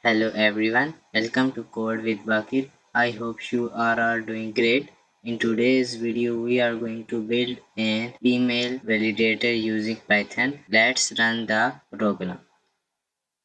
Hello everyone, welcome to Code with Bakir. I hope you are all doing great. In today's video, we are going to build an email validator using Python. Let's run the program.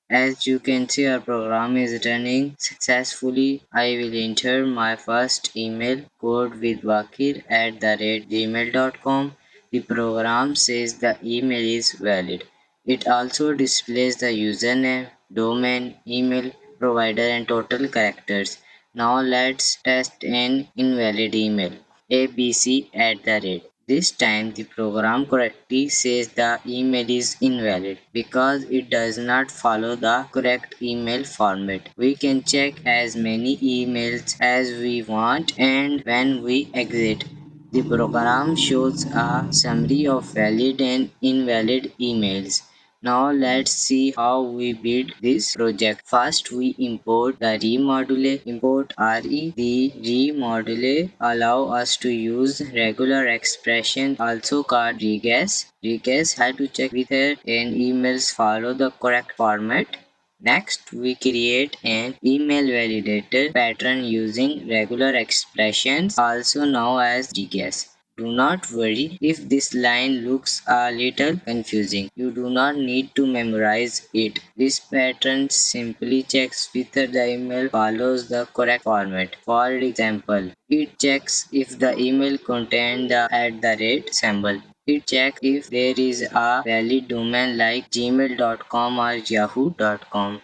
As you can see, our program is running successfully. I will enter my first email, codewithbaqir@gmail.com. The program says the email is valid. It also displays the username, domain, email provider, and total characters. Now let's test an invalid email, abc@. This time the program correctly says the email is invalid because it does not follow the correct email format. We can check as many emails as we want, and when we exit, the program shows a summary of valid and invalid emails. Now let's see how we build this project. First we import the remodule. Import re. The remodule allow us to use regular expression, also called regex. Regex had to check whether an emails follow the correct format. Next, we create an email validator pattern using regular expressions, also known as regex. Do not worry if this line looks a little confusing. You do not need to memorize it. This pattern simply checks whether the email follows the correct format. For example, it checks if the email contains the @ symbol. It checks if there is a valid domain like gmail.com or yahoo.com.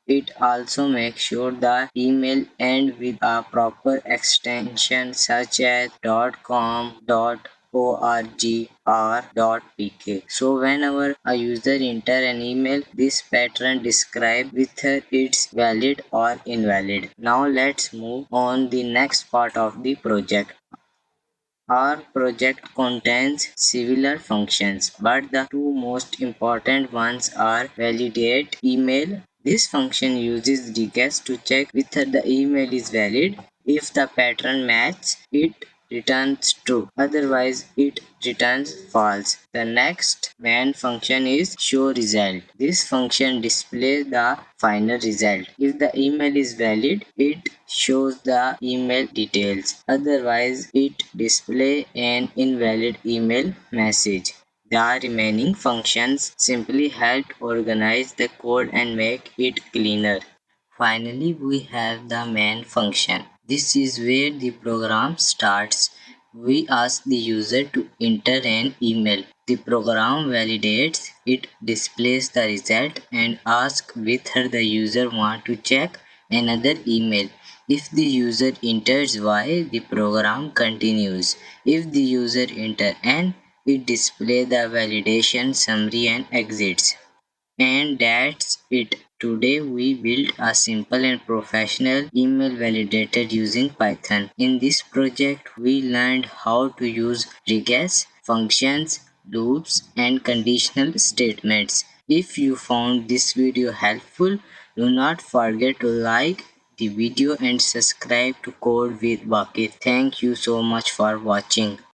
It also makes sure the email ends with a proper extension such as .com, .org or .pk. So whenever a user enters an email, this pattern describes whether it's valid or invalid. Now let's move on the next part of the project. Our project contains similar functions, but the two most important ones are validate email. This function uses regex to check whether the email is valid. If the pattern matches, it returns true. Otherwise, it returns false. The next main function is show result. This function displays the final result. If the email is valid, it shows the email details. Otherwise, it displays an invalid email message. The remaining functions simply help organize the code and make it cleaner. Finally, we have the main function. This is where the program starts. We ask the user to enter an email. The program validates it, displays the result, and asks whether the user wants to check another email. If the user enters Y, the program continues. If the user enters N, it displays the validation summary and exits. And that's it. Today we built a simple and professional email validator using Python. In this project we learned how to use regex, functions, loops and conditional statements. If you found this video helpful, do not forget to like the video and subscribe to Code with Bakir. Thank you so much for watching.